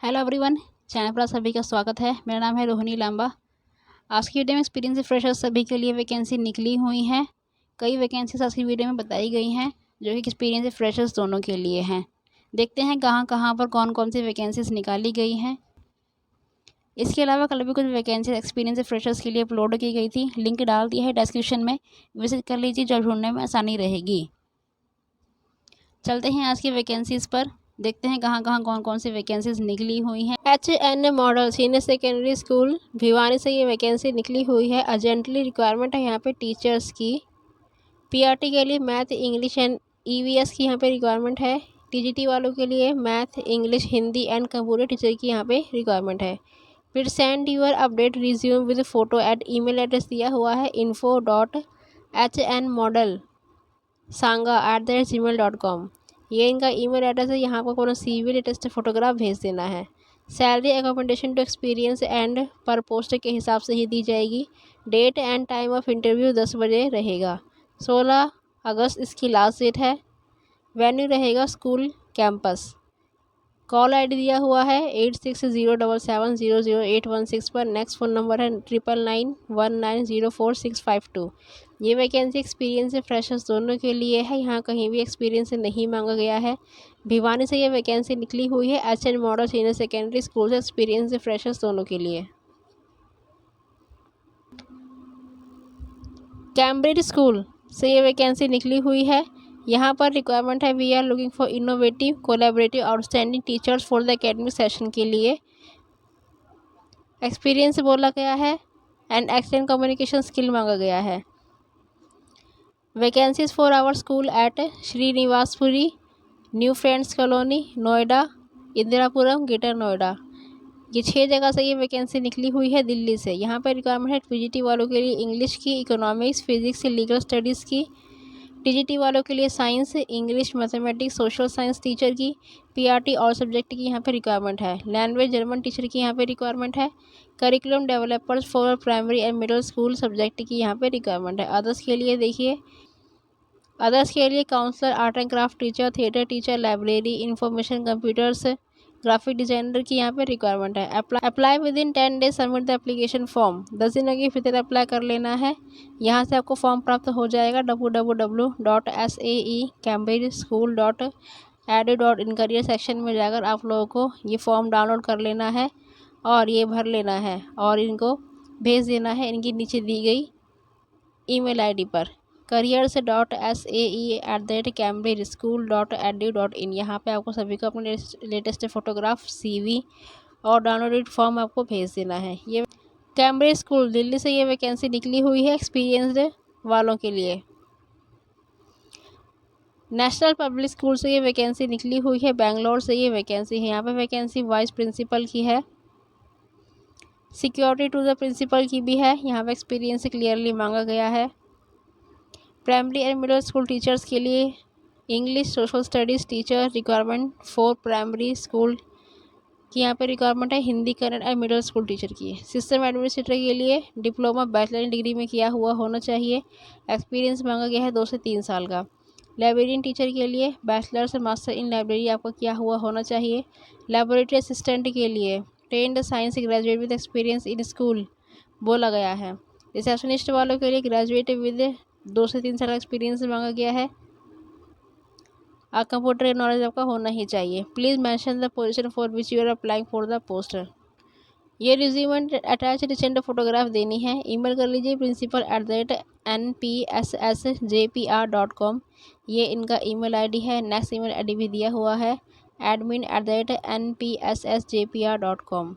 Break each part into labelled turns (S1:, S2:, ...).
S1: Hello everyone, channel पर आप सभी का स्वागत है। मेरा नाम है रोहिणी लांबा। आज की वीडियो में एक्सपीरियंस फ्रेशर्स सभी के लिए वैकेंसी निकली हुई हैं। कई वैकेंसीज आज की वीडियो में बताई गई हैं जो कि एक्सपीरियंस फ्रेशर्स दोनों के लिए हैं। देखते हैं कहाँ कहाँ पर कौन कौन सी वैकेंसीज निकाली गई हैं। इसके अलावा कल भी कुछ वैकेंसी एक्सपीरियंस फ्रेशर्स के लिए अपलोड की गई थी। लिंक डाल दिया है डिस्क्रिप्शन में, विजिट कर लीजिए, जब ढूंढने में आसानी रहेगी। चलते हैं आज की वैकेंसीज पर, देखते हैं कहाँ कहाँ कौन कौन सी वैकेंसीज निकली हुई हैं। HN model senior secondary school Bhiwani से ये वैकेंसी निकली हुई है। अर्जेंटली रिक्वायरमेंट है यहाँ पे टीचर्स की। PRT के लिए मैथ, इंग्लिश एंड EVS की यहाँ पे रिक्वायरमेंट है। TGT वालों के लिए math, English, Hindi and computer teacher की यहाँ पे रिक्वायरमेंट है। फिर send your update resume with photo at email address दिया हुआ है info.hnmodelsanga@gmail.com। ये इनका ईमेल एड्रेस है। यहाँ पर अपना CV लेटेस्ट फोटोग्राफ भेज देना है। Salary accommodation to experience and per post के हिसाब से ही दी जाएगी। Date and time of interview 10 बजे रहेगा। 16 अगस्त इसकी लास्ट डेट है। वेन्यू रहेगा स्कूल कैंपस। कॉल ID दिया हुआ है 8607700816 पर। नेक्स्ट फ़ोन नंबर है 9991904652। ये वैकेंसी एक्सपीरियंस से फ्रेशर्स दोनों के लिए है। यहाँ कहीं भी एक्सपीरियंस नहीं मांगा गया है। भिवानी से ये वैकेंसी निकली हुई है। HN model senior secondary school से एक्सपीरियंस से फ्रेशर्स दोनों के लिए। कैम्ब्रिज स्कूल से ये वैकेंसी निकली हुई है। यहाँ पर रिक्वायरमेंट है we are looking for innovative collaborative outstanding teachers for the academic session के लिए। एक्सपीरियंस बोला गया है एंड एक्सटेंड कम्युनिकेशन स्किल मांगा गया है। Vacancies for our school at Srinivaspuri, New Friends Colony, Noida, Indirapuram, Greater Noida. ये 6 जगह से ये वैकेंसी निकली हुई है दिल्ली से। यहाँ पर रिक्वायरमेंट है TGT वालों के लिए इंग्लिश की, इकोनॉमिक्स, फिजिक्स, लीगल स्टडीज़ की। TGT वालों के लिए science, English, mathematics, social science teacher की। PRT और सब्जेक्ट की यहाँ पे रिक्वायरमेंट है। लैंग्वेज जर्मन टीचर की यहाँ पे रिक्वायरमेंट है। Curriculum developers for primary and middle school subject की यहाँ पे रिक्वायरमेंट है। अदर्स के लिए देखिए, अदर्स के लिए counsellor, art and craft teacher, theatre teacher, library, information computers, graphic designer की यहाँ पे रिक्वायरमेंट है। Apply within 10 days, submit the application form. 10 दिनों के भीतर अप्लाई कर लेना है। यहाँ से आपको फॉर्म प्राप्त हो जाएगा www.saecambridgeschool.edu.in करियर सेक्शन में जाकर आप लोगों को ये फॉर्म डाउनलोड कर लेना है और ये भर लेना है और इनको भेज देना है इनकी नीचे दी गई ईमेल ID पर careers.sae@cambridgeschool.edu.in। यहाँ पे आपको सभी को अपने लेटेस्ट फोटोग्राफ, CV और डाउनलोडेड फॉर्म आपको भेज देना है। ये कैम्ब्रिज स्कूल दिल्ली से ये वैकेंसी निकली हुई है एक्सपीरियंस्ड वालों के लिए। नेशनल पब्लिक स्कूल से ये वैकेंसी निकली हुई है। बेंगलोर से ये वैकेंसी है। यहाँ पे वैकेंसी वाइस प्रिंसिपल की है। सिक्योरिटी टू द प्रिंसिपल की भी है। यहाँ पे एक्सपीरियंस क्लियरली मांगा गया है। Primary and middle school teachers के लिए English, social studies teacher requirement for primary school की यहाँ पे रिक्वायरमेंट है। Hindi, Kannada and middle school teacher की। सिस्टम एडमिनिस्ट्रेटर के लिए डिप्लोमा, बैचलर डिग्री में किया हुआ होना चाहिए। एक्सपीरियंस मांगा गया है 2 से 3 साल का। लाइब्रेरियन टीचर के लिए बैचलर से मास्टर इन लाइब्रेरी आपका किया हुआ होना चाहिए। लेबोरेटरी असिस्टेंट के लिए trend science graduate with experience in school बोला गया है। रिसेप्शनिस्ट वालों के लिए ग्रेजुएट विद 2 से 3 साल का एक्सपीरियंस मांगा गया है। कंप्यूटर नॉलेज आपका होना ही चाहिए। Please mention the position for which you are applying for the post. ये रिज्यूम अटैच रिसेंट फोटोग्राफ देनी है। ईमेल कर लीजिए principal@npssjpr.com। ये इनका ईमेल ID है। नेक्स्ट ईमेल ID भी दिया हुआ है admin@npssjpr.com।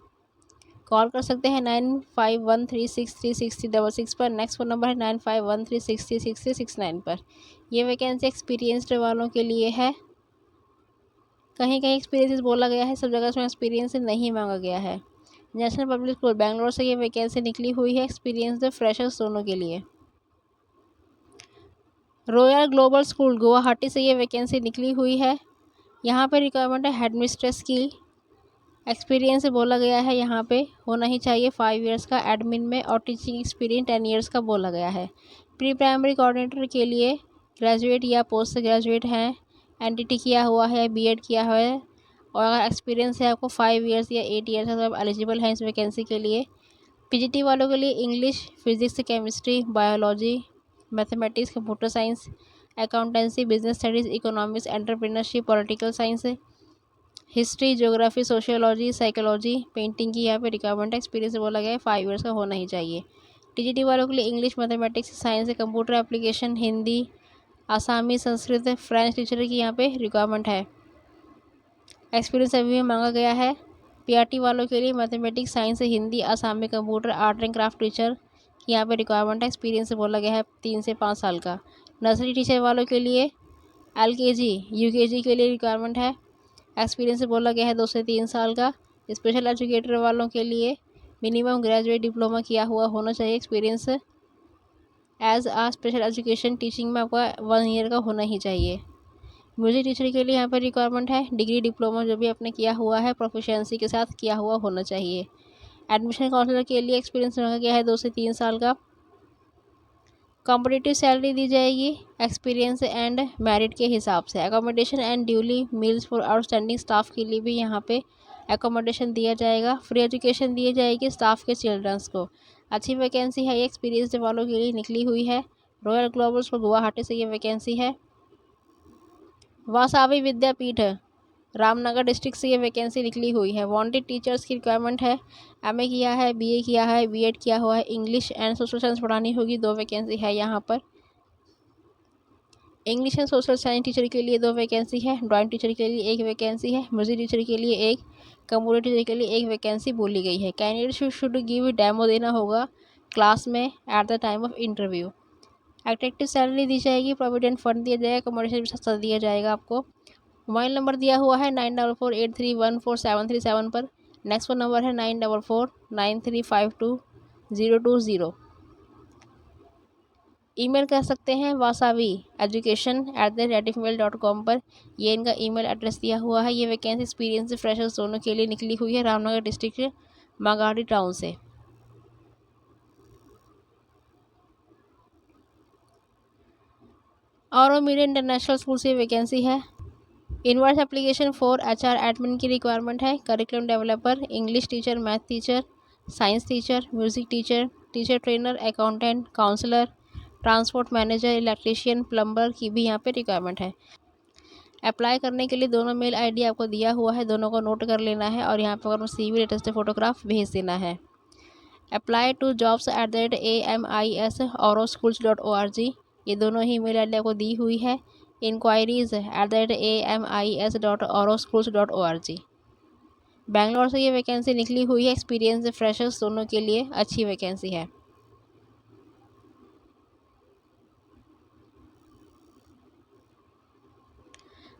S1: कॉल कर सकते हैं 9513636366 पर। नेक्स्ट फ़ोन नंबर है 9513636369 पर। यह वैकेंसी एक्सपीरियंस्ड वालों के लिए है। कहीं कहीं एक्सपीरियंस बोला गया है, सब जगह इसमें एक्सपीरियंस नहीं मांगा गया है। नेशनल पब्लिक स्कूल बेंगलोर से ये वैकेंसी निकली हुई है एक्सपीरियंस्ड फ्रेशर्स दोनों के लिए। रॉयल ग्लोबल स्कूल गुवाहाटी से ये वैकेंसी निकली हुई है। यहाँ पर रिक्वायरमेंट है हेडमिस्ट्रेस की। एक्सपीरियंस बोला गया है यहाँ पे होना ही चाहिए 5 इयर्स का एडमिन में, और टीचिंग एक्सपीरियंस 10 इयर्स का बोला गया है। प्री प्राइमरी कोऑर्डिनेटर के लिए ग्रेजुएट या पोस्ट ग्रेजुएट हैं, NTT किया हुआ है, B.Ed किया हुआ है, और अगर एक्सपीरियंस है आपको 5 ईयर्स या 8 ईयर्स है तो आप एलिजिबल हैं इस वैकेंसी के लिए। पीजीटी वालों के लिए English, physics, chemistry, biology, mathematics, computer science, accountancy, business studies, economics, entrepreneurship, political science, history, geography, sociology, psychology, painting की यहाँ पे रिक्वायरमेंट एक्सपीरियंस बोला गया है 5 ईयर्स का होना ही चाहिए। टीजीटी वालों के लिए English, mathematics, science, computer application, Hindi, आसामी, संस्कृत, फ्रेंच टीचर की यहाँ पे रिक्वायरमेंट है। एक्सपीरियंस अभी भी मांगा गया है। पीआरटी वालों के लिए mathematics, science, Hindi, Asami, computer, art and craft teacher की यहाँ पे रिक्वायरमेंट है। एक्सपीरियंस बोला गया है 3 से 5 साल का। नर्सरी टीचर वालों के लिए एलकेजी, यूकेजी के लिए रिक्वायरमेंट है। एक्सपीरियंस बोला गया है 2 से 3 साल का। स्पेशल एजुकेटर वालों के लिए मिनिमम ग्रेजुएट डिप्लोमा किया हुआ होना चाहिए। एक्सपीरियंस एज आ स्पेशल एजुकेशन टीचिंग में आपका 1 ईयर का होना ही चाहिए। म्यूजिक टीचर के लिए यहाँ पर रिक्वायरमेंट है डिग्री, डिप्लोमा जो भी आपने किया हुआ है प्रोफिशिएंसी के साथ किया हुआ होना चाहिए। एडमिशन काउंसलर के लिए एक्सपीरियंस रखा गया है 2 से 3 साल का। कॉम्पिटिटिव सैलरी दी जाएगी एक्सपीरियंस एंड मेरिट के हिसाब से। Accommodation and duly meals for outstanding staff के लिए भी यहाँ पे अकोमोडेशन दिया जाएगा। फ्री एजुकेशन दी जाएगी स्टाफ के चिल्ड्रंस को। अच्छी वैकेंसी है, ये एक्सपीरियंस वालों के लिए निकली हुई है। रॉयल ग्लोबल्स फॉर गुवाहाटी से ये वैकेंसी है। वासावी विद्यापीठ रामनगर डिस्ट्रिक्ट से ये वैकेंसी निकली हुई है। वांटेड टीचर्स की रिक्वायरमेंट है। एमए किया है, बीए किया है, बीएड किया हुआ है, इंग्लिश एंड सोशल साइंस पढ़ानी होगी। 2 वैकेंसी है यहाँ पर। English and social science teacher के लिए 2 वैकेंसी है। ड्राइंग टीचर के लिए 1 वैकेंसी है। म्यूजिक टीचर के लिए 1, कंप्यूटर टीचर के लिए 1 वैकेंसी बोली गई है। कैंडिडेट शुड गिव डेमो देना होगा क्लास में at the time of interview. Attractive salary दी जाएगी, प्रोविडेंट फंड दिया जाएगा, अकोमोडेशन भी सस्ता दिया जाएगा आपको। मोबाइल नंबर दिया हुआ है 9448314737 पर। नेक्स्ट नंबर है 9449352020। ईमेल कर सकते हैं wasabi@education@gmail.com पर। ये इनका ईमेल एड्रेस दिया हुआ है। ये वैकेंसी एक्सपीरियंस फ्रेशर्स दोनों के लिए निकली हुई है रामनगर डिस्ट्रिक्ट मागाड़ी टाउन से। और मीडिया इंटरनेशनल स्कूल से वैकेंसी है। Inverse application for HR admin की रिक्वायरमेंट है। Curriculum developer, English teacher, math teacher, science teacher, music teacher, teacher trainer, accountant, counsellor, transport manager, electrician, plumber की भी यहाँ पे रिक्वायरमेंट है। अप्लाई करने के लिए दोनों मेल आईडी आपको दिया हुआ है, दोनों को नोट कर लेना है और यहाँ पर अपना CV लेटेस्ट फोटोग्राफ भेज देना है। अप्लाई टू jobs@AMIS.auroschools.org ये दोनों ही मेल आईडी आपको दी हुई है। inquiries@AMIS.auroschools.org। बैंगलोर से ये वैकेंसी निकली हुई है। एक्सपीरियंस फ्रेशर्स दोनों के लिए अच्छी वैकेंसी है।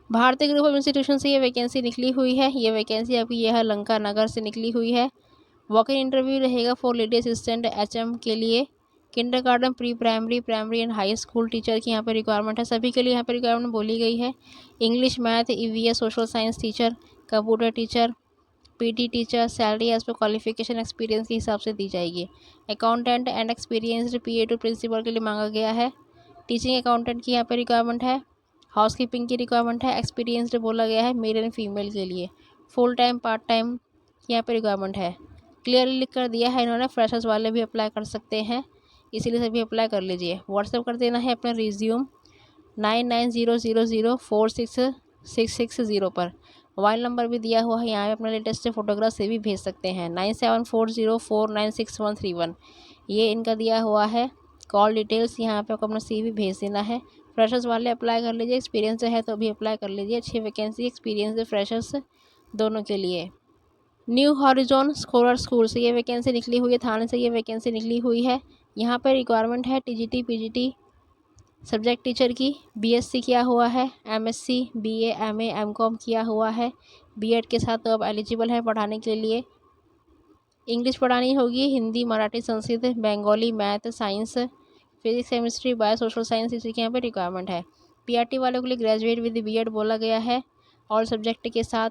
S1: भारतीय ग्रुप ऑफ इंस्टीट्यूशन से ये वैकेंसी निकली हुई है। ये वैकेंसी आपकी यह लंका नगर से निकली हुई है। वॉक इन इंटरव्यू रहेगा फॉर लेडी असिस्टेंट HM के लिए। Kindergarten, pre primary, primary and high school teacher की यहाँ पर रिक्वायरमेंट है। सभी के लिए यहाँ पर रिक्वायरमेंट बोली गई है। English, math, EVS, social science teacher, computer teacher, PT teacher. Salary as per qualification experience के हिसाब से दी जाएगी। Accountant and experienced PA2 principal के लिए मांगा गया है। टीचिंग अकाउंटेंट की यहाँ पर रिक्वायरमेंट है। हाउसकीपिंग की रिक्वायरमेंट है। एक्सपीरियंस्ड बोला गया है मेल एंड फीमेल के लिए। फुल टाइम, पार्ट टाइम की यहाँ पर रिक्वायरमेंट है। क्लियरली लिख कर दिया है इन्होंने, फ्रेशर्स वाले भी अप्लाई कर सकते हैं, इसीलिए सभी अप्लाई कर लीजिए। व्हाट्सएप कर देना है अपना रिज्यूम 9900046660 पर। मोबाइल नंबर भी दिया हुआ है, यहाँ पे अपना लेटेस्ट फोटोग्राफ से भी भेज सकते हैं 9740496131। ये इनका दिया हुआ है कॉल डिटेल्स, यहाँ पे आपको अपना CV भेज देना है। फ्रेशर्स वाले अप्लाई कर लीजिए, एक्सपीरियंस है तो भी अप्लाई कर लीजिए। अच्छी वैकेंसी एक्सपीरियंस फ्रेशर्स दोनों के लिए। न्यू हॉरिजॉन स्कॉलर स्कूल से ये वैकेंसी निकली हुई है। थाने से ये वैकेंसी निकली हुई है। यहाँ पर रिक्वायरमेंट है TGT PGT सब्जेक्ट टीचर की। BSc किया हुआ है, MSc, BA, MA, MCOM किया हुआ है, BEd के साथ तो अब एलिजिबल है पढ़ाने के लिए। इंग्लिश पढ़ानी होगी, Hindi, Marathi, Sanskrit, Bengali, math, science, physics, chemistry, bio, social science इसी के यहाँ पर रिक्वायरमेंट है। PRT वालों के लिए ग्रेजुएट विद BEd बोला गया है और सब्जेक्ट के साथ।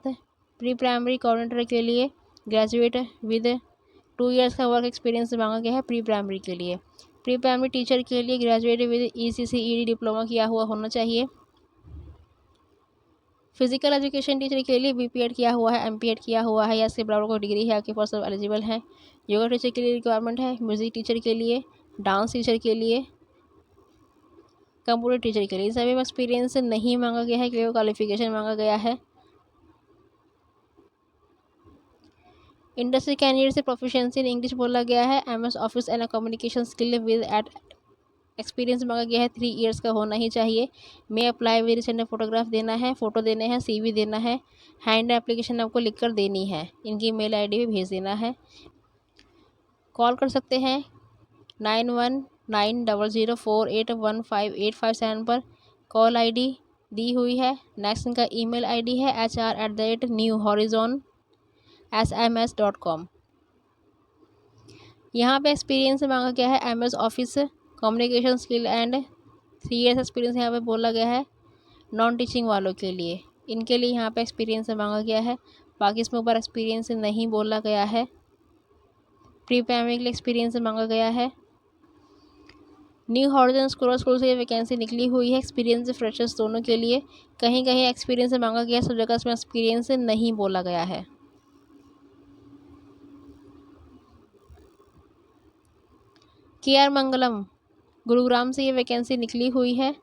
S1: प्री प्राइमरी कोऑर्डिनेटर के लिए ग्रेजुएट विद 2 ईयर्स का वर्क एक्सपीरियंस मांगा गया है प्री प्राइमरी के लिए। प्री प्राइमरी टीचर के लिए graduate with ECC ED diploma किया हुआ होना चाहिए। फिजिकल एजुकेशन टीचर के लिए बीपीएड किया हुआ है, एमपीएड किया हुआ है या इसके बराबर कोई डिग्री है आपके पास, सब एलिजिबल है। योगा टीचर के लिए रिक्वायरमेंट है, म्यूजिक टीचर के लिए, डांस टीचर के लिए, कंप्यूटर टीचर के लिए। सभी में एक्सपीरियंस नहीं मांगा गया है, केवल क्वालिफिकेशन मांगा गया है। इंडस्ट्री कैंडिडेट से प्रोफिशिएंसी इन इंग्लिश बोला गया है, MS office and communication skill with at experience मांगा गया है, 3 ईयर्स का होना ही चाहिए। May apply with recent photograph देना है, फ़ोटो देने हैं, सीवी देना है, हैंड एप्लीकेशन आपको लिखकर देनी है, इनकी मेल आईडी भी भेज देना है। कॉल कर सकते हैं 919004815857 पर, कॉल आईडी दी हुई है। नेक्स्ट इनका ईमेल आईडी है hr@newhorizonsms.com। यहाँ पे एक्सपीरियंस मांगा गया है MS office communication skill and 3 years experience यहाँ पे बोला गया है नॉन टीचिंग वालों के लिए, इनके लिए यहाँ पे एक्सपीरियंस मांगा गया है। बाकी इसमें ऊपर एक्सपीरियंस नहीं बोला गया है। प्री प्राइमरी के लिए एक्सपीरियंस मांगा गया है। न्यू हॉरिजन स्कूल से ये वैकेंसी निकली हुई है, एक्सपीरियंस फ्रेशर्स दोनों के लिए। कहीं कहीं एक्सपीरियंस मांगा गया, सब जगह इसमें एक्सपीरियंस नहीं बोला गया है। KR मंगलम गुरुग्राम से ये वैकेंसी निकली हुई है।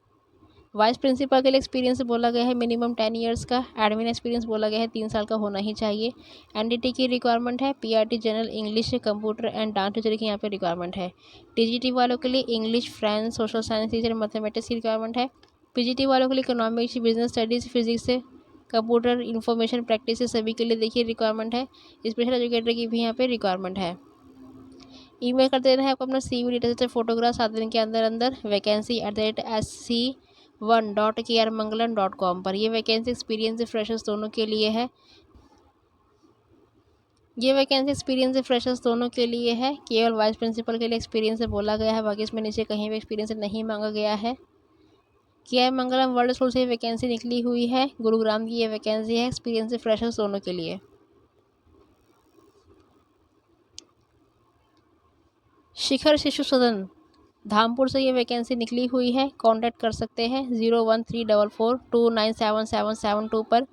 S1: वाइस प्रिंसिपल के लिए एक्सपीरियंस बोला गया है मिनिमम 10 ईयर्स का, एडमिन एक्सपीरियंस बोला गया है 3 साल का होना ही चाहिए। एनडीटी की रिक्वायरमेंट है, PRT general English computer and dance teacher की यहाँ पे रिक्वायरमेंट है। टीजीटी वालों के लिए English, French, social science teacher, mathematics की रिक्वायरमेंट है। पीजीटी वालों के लिए economics, business studies, physics, computer information practice सभी के लिए देखिए रिक्वायरमेंट है। स्पेशल एजुकेटर की भी यहाँ पे रिक्वायरमेंट है। ईमेल कर देना है आपको अपना CV डिटेल्स से फोटोग्राफ 7 दिन के अंदर अंदर vacancy@sc1.krmangalam.com पर। ये वैकेंसी एक्सपीरियंस फ्रेशर्स दोनों के लिए है। केवल वाइस प्रिंसिपल के लिए एक्सपीरियंस बोला गया है, बाकी इसमें नीचे कहीं भी एक्सपीरियंस नहीं मांगा गया है। KR मंगलम वर्ल्ड स्कूल से वैकेंसी निकली हुई है, गुरुग्राम की ये वैकेंसी है, एक्सपीरियंस फ्रेशर्स दोनों के लिए। शिखर शिशु सदन धामपुर से ये वैकेंसी निकली हुई है, कांटेक्ट कर सकते हैं 01344297772 पर।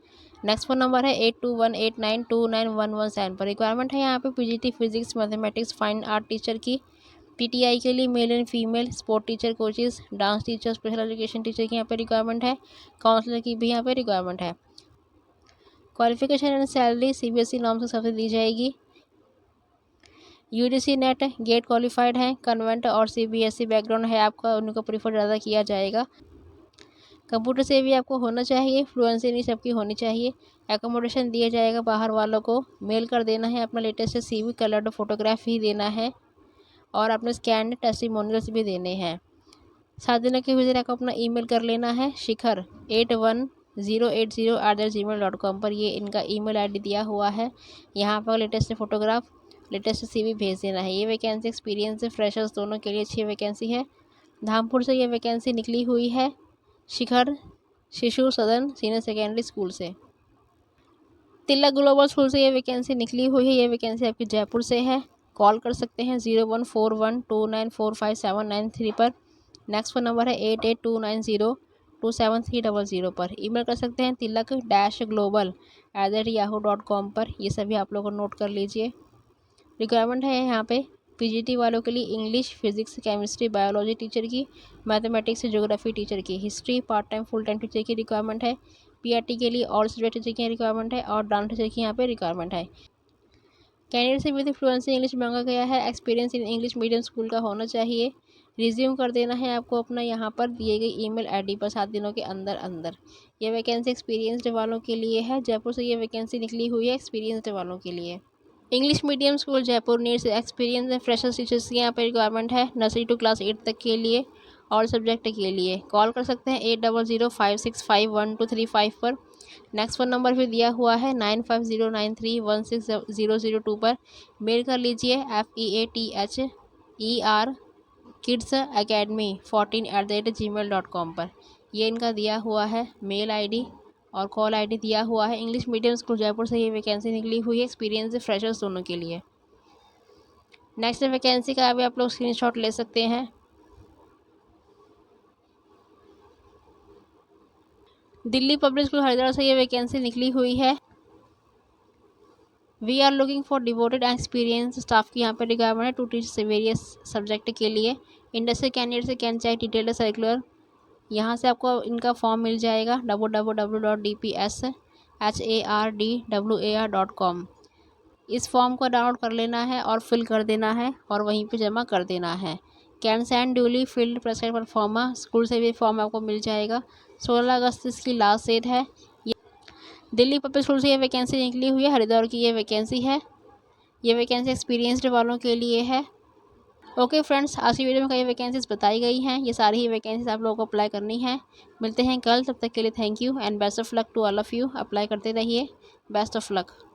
S1: नेक्स्ट फ़ोन नंबर है 8218929117 पर। रिक्वायरमेंट है यहाँ पे PGT physics, mathematics, fine art teacher की। पीटीआई के लिए male and female, sport teacher, coaches, dance teacher, special education teacher की यहाँ पे रिक्वायरमेंट है। काउंसलर की भी यहाँ पे रिक्वायरमेंट है। Qualification and salary CBSE norm के हिसाब से दी जाएगी। UGC नेट गेट क्वालिफाइड है, कन्वेंट और CBSE बैकग्राउंड है आपका, उनको प्रीफर ज़्यादा किया जाएगा। कंप्यूटर से भी आपको होना चाहिए, फ्लुएंसी नहीं सबकी होनी चाहिए। एकोमोडेशन दिया जाएगा बाहर वालों को। मेल कर देना है अपना लेटेस्ट CV, कलर्ड फोटोग्राफ ही देना है और अपने स्कैन टेस्टिमोनियल्स भी देने हैं। 7 दिनों के भीतर आपको अपना ईमेल कर लेना है shikhar81080@gmail.com पर। ये इनका ईमेल ID दिया हुआ है, यहाँ पर लेटेस्ट फोटोग्राफ, लेटेस्ट CV भेज देना है। ये वैकेंसी एक्सपीरियंस फ्रेशर्स दोनों के लिए अच्छी वैकेंसी है। धामपुर से ये वैकेंसी निकली हुई है, शिखर शिशु सदन सीनियर सेकेंडरी स्कूल से। तिलक ग्लोबल स्कूल से ये वैकेंसी निकली हुई है, ये वैकेंसी आपकी जयपुर से है। कॉल कर सकते हैं 014129457993 पर। नेक्स्ट फ़ोन नंबर है 8829027300 पर। ईमेल कर सकते हैं tilak-global@yahoo.com पर। ये सभी आप लोगों को नोट कर लीजिए। रिक्वायरमेंट है यहाँ पे पीजीटी वालों के लिए English, physics, chemistry, biology teacher की, मैथमेटिक्स, ज्योग्राफी टीचर की, history part time full time teacher की रिक्वायरमेंट है। पीआरटी के लिए ऑल सब्जेक्ट टीचर की रिक्वायरमेंट है और डांस टीचर की यहाँ पे रिक्वायरमेंट है। कैंडिडेट से विद फ्लुएंसी इंग्लिश मांगा गया है, experience in English medium school का होना चाहिए। रिज्यूम कर देना है आपको अपना यहाँ पर दिए गए ईमेल आईडी पर 7 दिनों के अंदर अंदर। ये वैकेंसी एक्सपीरियंसड वालों के लिए है, जयपुर से ये वैकेंसी निकली हुई है एक्सपीरियंसड वालों के लिए। English medium school Jaipur needs experience and freshers teachers की यहाँ पर रिक्वायरमेंट है, नर्सरी टू क्लास 8 तक के लिए, ऑल सब्जेक्ट के लिए। कॉल कर सकते हैं 8005651235 पर। नेक्स्ट फ़ोन नंबर भी दिया हुआ है 9509316002 पर। मेल कर लीजिए featherkidsacademy14@gmail.com पर। ये इनका दिया हुआ है मेल ID और कॉल ID दिया हुआ है। इंग्लिश मीडियम स्कूल जयपुर से ये वैकेंसी निकली हुई है, एक्सपीरियंस फ्रेशर्स दोनों के लिए। नेक्स्ट वैकेंसी का भी आप लोग स्क्रीनशॉट ले सकते हैं। दिल्ली पब्लिक स्कूल हरिद्वार से ये वैकेंसी निकली हुई है। We are looking for devoted and experience staff की यहाँ पे रिक्वायरमेंट है टू टीच वेरियस सब्जेक्ट के लिए। इंडस्ट्री कैंडिडेट से कैन चेक डिटेल्ड सर्कुलर। यहाँ से आपको इनका फॉर्म मिल जाएगा www.dpshardwar.com। इस फॉर्म को डाउनलोड कर लेना है और फिल कर देना है और वहीं पे जमा कर देना है। Can send duly field prescribe pro forma, school से भी फॉर्म आपको मिल जाएगा। 16 अगस्त इसकी लास्ट डेट है। दिल्ली पब्लिक स्कूल से ये वैकेंसी निकली हुई है, हरिद्वार की ये वैकेंसी है। ये वैकेंसी एक्सपीरियंस्ड वालों के लिए है। ओके फ्रेंड्स, आज की वीडियो में कई वैकेंसीज बताई गई हैं। ये सारी ही वैकेंसीज आप लोगों को अप्लाई करनी है। मिलते हैं कल, तब तक के लिए thank you and best of luck to all of you. Apply करते रहिए। Best of luck.